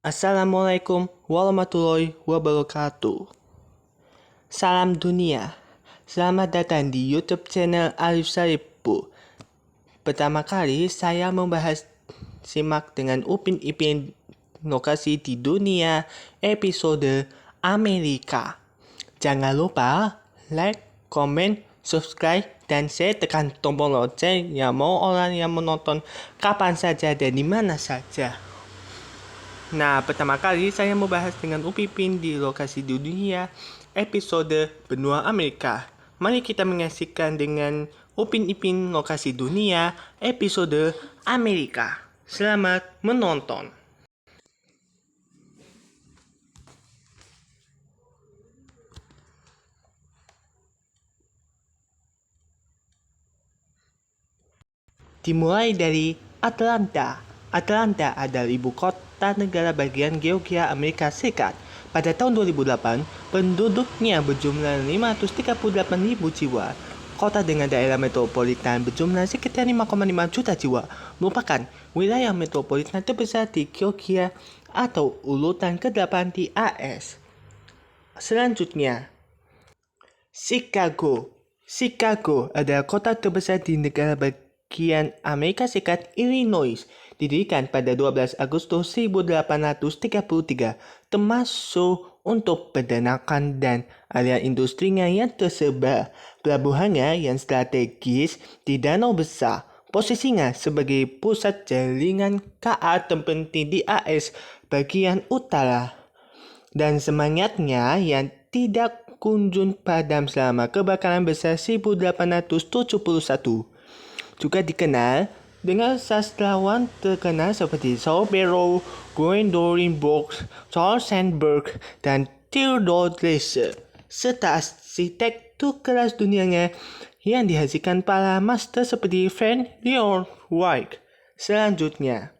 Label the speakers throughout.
Speaker 1: Assalamualaikum warahmatullahi wabarakatuh. Salam dunia. Selamat datang di YouTube channel Alif Saripu. Pertama kali saya membahas simak dengan Upin Ipin lokasi di dunia episode Amerika. Jangan lupa like, komen, subscribe, dan share, tekan tombol lonceng yang mau orang yang menonton kapan saja dan di mana saja. Nah, pertama kali saya membahas dengan Upipin di lokasi dunia episode benua Amerika. Mari kita menyaksikan dengan Upin Ipin lokasi dunia episode Amerika. Selamat menonton. Dimulai dari Atlanta. Atlanta adalah ibu kota negara bagian Georgia, Amerika Serikat. Pada tahun 2008, penduduknya berjumlah 538.000 jiwa. Kota dengan daerah metropolitan berjumlah sekitar 5,5 juta jiwa, merupakan wilayah metropolitan terbesar di Georgia atau urutan ke-8 di AS. Selanjutnya, Chicago. Chicago adalah kota terbesar di negara bagian Amerika Serikat, Illinois. Didirikan pada 12 Agustus 1833, termasuk untuk peternakan dan area industrinya yang tersebar. Pelabuhannya yang strategis di Danau Besar. Posisinya sebagai pusat jaringan KA terpenting di AS bagian utara. Dan semangatnya yang tidak kunjung padam selama kebakaran besar 1871. Juga dikenal dengan sastrawan terkenal seperti Saul Bellow, Gwendolyn Brooks, Charles Sandburg, dan Theodore Dreiser, serta arsitektur kelas dunianya yang dihasilkan para master seperti Frank Lloyd Wright. Selanjutnya,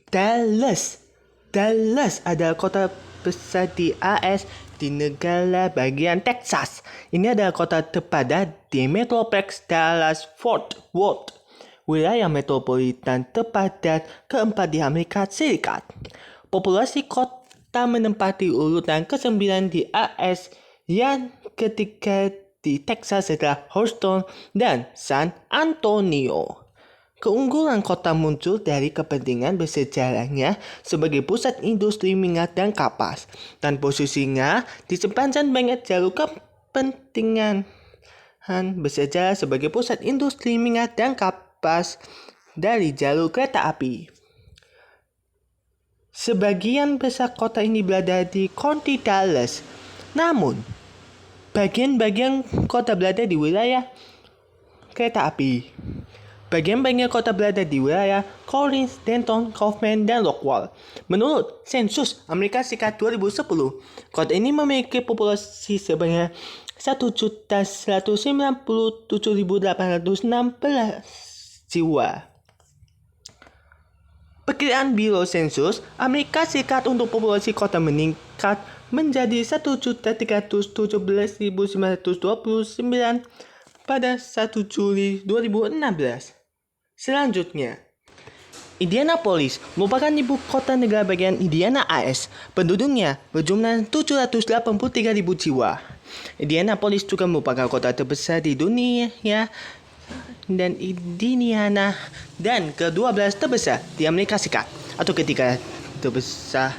Speaker 1: Dallas. Dallas adalah kota besar di AS di negara bagian Texas. Ini adalah kota terpadat di Metroplex Dallas-Fort Worth, wilayah metropolitan terpadat keempat di Amerika Serikat. Populasi kota menempati urutan ke-9 di AS, yang ketiga di Texas setelah Houston dan San Antonio. Keunggulan kota muncul dari kepentingan bersejarahnya sebagai pusat industri minyak dan kapas, dan posisinya di sepanjang banyak jalur kepentingan bersejarah sebagai pusat industri minyak dan kapas dari jalur kereta api. Sebagian besar kota ini berada di County Dallas, namun bagian-bagian kota berada di wilayah kereta api. Bagian-bagian kota berada di wilayah Collins, Denton, Kaufman, dan Rockwall. Menurut sensus Amerika Serikat 2010, kota ini memiliki populasi sebanyak 1.197.816 jiwa. Perkiraan Biro Sensus Amerika Serikat untuk populasi kota meningkat menjadi 1.317.929 pada 1 Juli 2016. Selanjutnya, Indianapolis merupakan ibu kota negara bagian Indiana AS. Penduduknya berjumlah 783.000 jiwa. Indianapolis juga merupakan kota terbesar di dunia dan Indiana dan ke-12 terbesar di Amerika Serikat, atau ketiga terbesar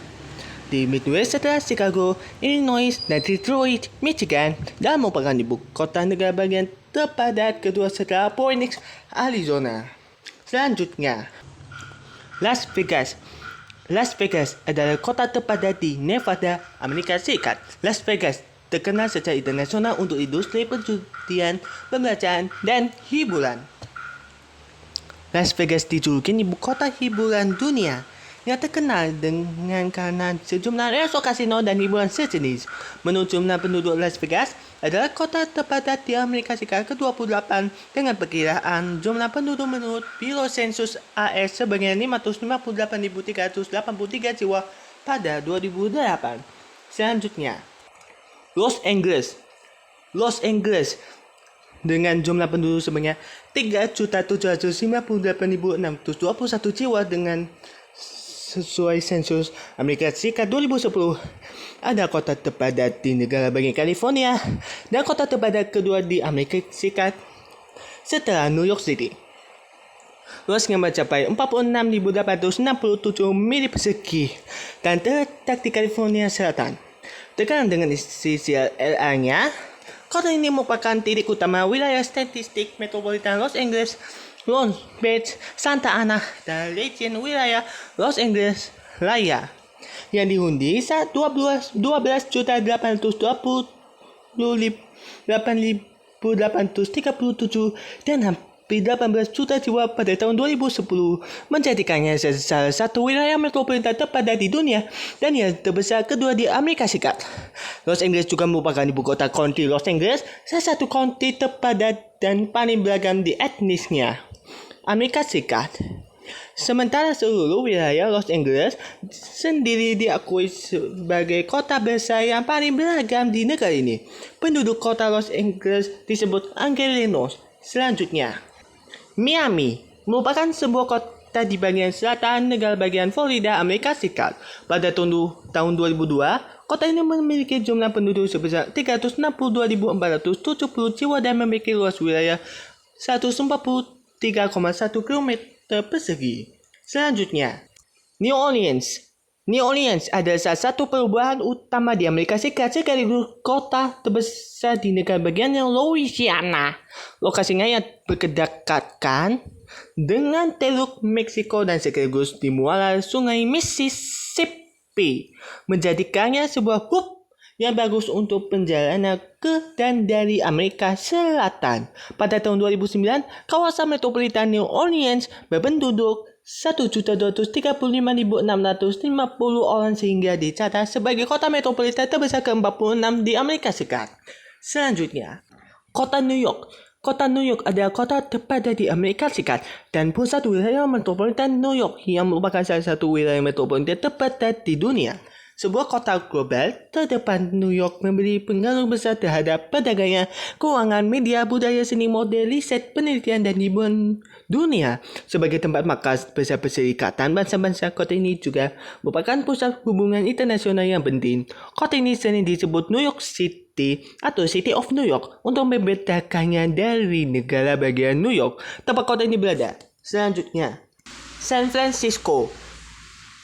Speaker 1: di Midwest setelah Chicago, Illinois, dan Detroit, Michigan, dan merupakan ibu kota negara bagian terpadat kedua setelah Phoenix, Arizona. Selanjutnya, Las Vegas. Las Vegas adalah kota terpadat di Nevada, Amerika Serikat. Las Vegas terkenal secara internasional untuk industri perjudian, pembelajaran, dan hiburan. Las Vegas dijuluki ibu kota hiburan dunia, yang terkenal dengan karena sejumlah resort kasino dan hiburan sejenis. Menurut jumlah penduduk Las Vegas adalah kota terpadat di Amerika Serikat ke-28 dengan perkiraan jumlah penduduk menurut Biro Sensus AS sebanyak 558.383 jiwa pada 2008. Selanjutnya, Los Angeles. Los Angeles dengan jumlah penduduk sebanyak 3.758.621 jiwa dengan sesuai sensus Amerika Serikat 2010. Ada kota terpadat di negara bagian California dan kota terpadat kedua di Amerika Serikat setelah New York City. Luasnya mencapai 46.867 mili persegi dan terletak di California Selatan. Terkenal dengan sisi LA-nya, kota ini merupakan titik utama wilayah statistik metropolitan Los Angeles, Long Beach, Santa Ana, dan region wilayah Los Angeles Raya yang dihundi saat 12.837 dan hampir 18 juta jiwa pada tahun 2010 menjadikannya salah satu wilayah metropolitan terpadat di dunia dan yang terbesar kedua di Amerika Serikat. Los Angeles juga merupakan ibu kota county Los Angeles, salah satu county terpadat dan paling beragam di etnisnya Amerika Serikat. Sementara seluruh wilayah Los Angeles sendiri diakui sebagai kota besar yang paling beragam di negara ini. Penduduk kota Los Angeles disebut Angelenos. Selanjutnya, Miami merupakan sebuah kota di bagian selatan negara bagian Florida, Amerika Serikat. Pada tahun 2002, kota ini memiliki jumlah penduduk sebesar 362.470 jiwa dan memiliki luas wilayah 143,1 km persegi. Selanjutnya, New Orleans. New Orleans adalah salah satu perubahan utama di Amerika Serikat sekaligus kota terbesar di negara bagian Louisiana. Lokasinya yang berdekatan dengan Teluk Meksiko dan sekaligus di muara sungai Mississippi, menjadikannya sebuah hub yang bagus untuk perjalanan ke dan dari Amerika Selatan. Pada tahun 2009, kawasan metropolitan New Orleans berpenduduk 1.235.650 orang sehingga dicatat sebagai kota metropolitan terbesar ke-46 di Amerika Serikat. Selanjutnya, kota New York. Kota New York adalah kota terpadat di Amerika Serikat dan pusat wilayah metropolitan New York yang merupakan salah satu wilayah metropolitan terpadat di dunia. Sebuah kota global terdepan, New York memberi pengaruh besar terhadap perdagangan, keuangan, media, budaya, seni, mode, riset, penelitian, dan hiburan dunia. Sebagai tempat markas besar perserikatan bangsa-bangsa, kota ini juga merupakan pusat hubungan internasional yang penting. Kota ini sering disebut New York City atau City of New York untuk membedakannya dari negara bagian New York, tempat kota ini berada. Selanjutnya, San Francisco.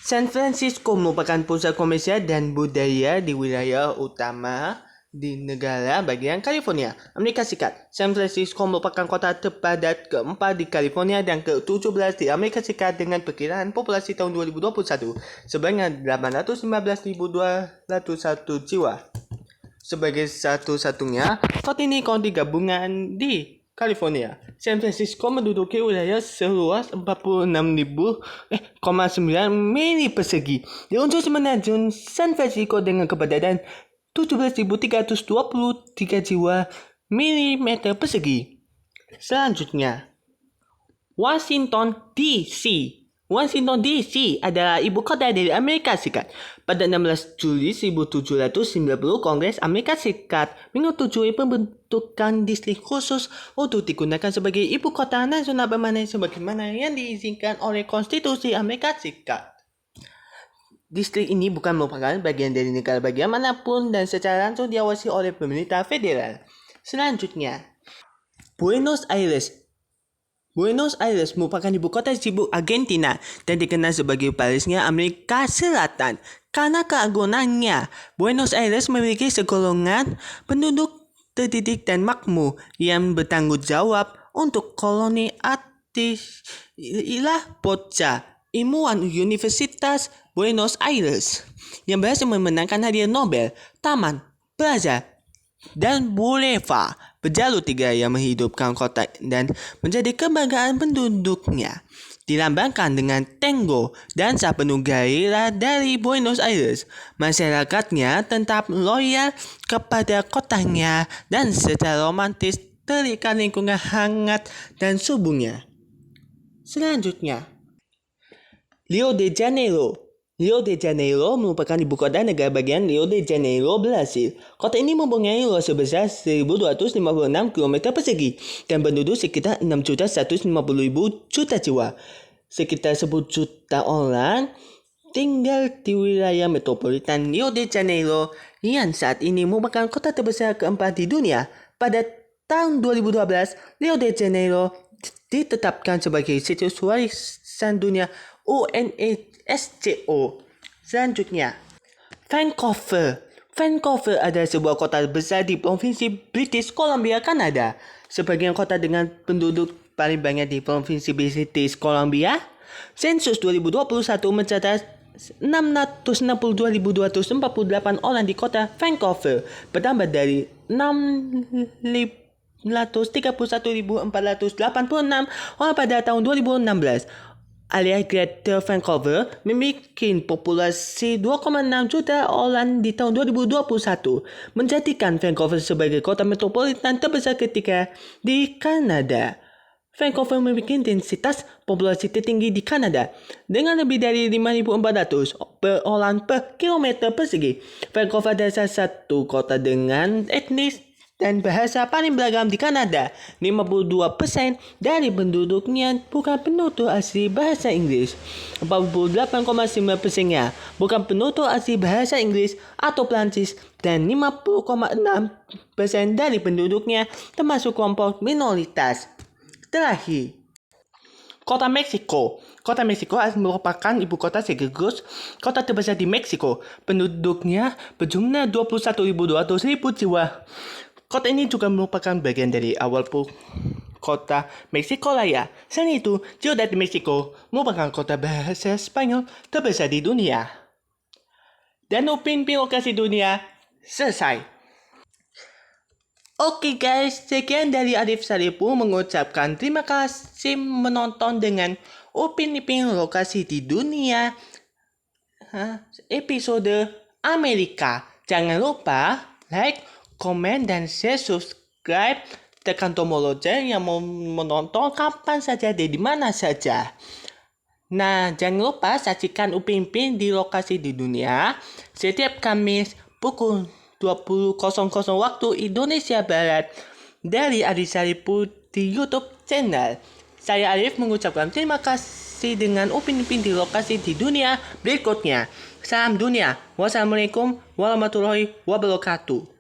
Speaker 1: San Francisco merupakan pusat komersial dan budaya di wilayah utama di negara bagian California, Amerika Serikat. San Francisco merupakan kota terpadat keempat di California dan ke-17 di Amerika Serikat dengan perkiraan populasi tahun 2021 sebanyak 815.201 jiwa. Sebagai satu-satunya kota ini county gabungan di California, San Francisco menduduki wilayah seluas 46.9 mili persegi. Di unsur semenanjung San Francisco dengan kepadatan 17.323 jiwa milimeter persegi. Selanjutnya, Washington DC. Washington DC adalah ibu kota dari Amerika Serikat. Pada 16 Juli 1790, Kongres Amerika Serikat menyetujui pembentukan distrik khusus untuk digunakan sebagai ibu kota nasional permanen sebagaimana yang diizinkan oleh Konstitusi Amerika Serikat. Distrik ini bukan merupakan bagian dari negara bagian manapun dan secara langsung diawasi oleh pemerintah federal. Selanjutnya, Buenos Aires. Buenos Aires merupakan ibu kota sibuk Argentina dan dikenal sebagai Parisnya Amerika Selatan. Karena keagungannya, Buenos Aires memiliki segolongan penduduk terdidik dan makmur yang bertanggung jawab untuk koloni Attila Bocca, ilmuwan Universitas Buenos Aires, yang berhasil memenangkan hadiah Nobel. Taman, Plaza, dan Boulevard berjalur tiga yang menghidupkan kota dan menjadi kebanggaan penduduknya. Dilambangkan dengan tango, dansa penuh gairah dari Buenos Aires. Masyarakatnya tetap loyal kepada kotanya dan secara romantis terikat lingkungan hangat dan suburnya. Selanjutnya, Rio de Janeiro. Rio de Janeiro merupakan ibu kota negara bagian Rio de Janeiro, Brasil. Kota ini mempunyai luas sebesar 1.256 km persegi dan penduduk sekitar 6.150.000 jiwa. Sekitar 10 juta orang tinggal di wilayah metropolitan Rio de Janeiro yang saat ini merupakan kota terbesar keempat di dunia. Pada tahun 2012, Rio de Janeiro ditetapkan sebagai situs warisan dunia UNESCO. Selanjutnya, Vancouver. Vancouver adalah sebuah kota besar di provinsi British Columbia, Kanada. Sebagian kota dengan penduduk paling banyak di provinsi British Columbia. Sensus 2021 mencatat 662.248 orang di kota Vancouver, bertambah dari 631.486 orang pada tahun 2016. Area Greater Vancouver memiliki populasi 2,6 juta orang di tahun 2021, menjadikan Vancouver sebagai kota metropolitan terbesar ketiga di Kanada. Vancouver memiliki densitas populasi tertinggi di Kanada dengan lebih dari 5.400 per orang per kilometer persegi. Vancouver adalah salah satu kota dengan etnis dan bahasa paling beragam di Kanada. 52% dari penduduknya bukan penutur asli bahasa Inggris. 48,9%-nya bukan penutur asli bahasa Inggris atau Prancis, dan 50,6% dari penduduknya termasuk kelompok minoritas. Terakhir, Kota Meksiko. Kota Meksiko merupakan ibu kota sekaligus kota terbesar di Meksiko. Penduduknya berjumlah 21.200 jiwa. Kota ini juga merupakan bagian dari awal kota Meksiko Raya. Selain itu, Ciudad de Mexico merupakan kota bahasa Spanyol terbesar di dunia. Dan Upin Lokasi Dunia selesai. Oke guys, sekian dari Arif Saripu mengucapkan terima kasih menonton dengan Upin Ipin Lokasi di Dunia episode Amerika. Jangan lupa like, komen, dan share, subscribe, tekan tombol lonceng yang mau menonton kapan saja dan di mana saja. Nah, jangan lupa saksikan Upin Ipin di Lokasi di Dunia setiap Kamis pukul 20.00 waktu Indonesia Barat dari Arif Saripu di YouTube channel. Saya Arif mengucapkan terima kasih dengan Upin Ipin di Lokasi di Dunia berikutnya. Salam dunia. Wassalamualaikum warahmatullahi wabarakatuh.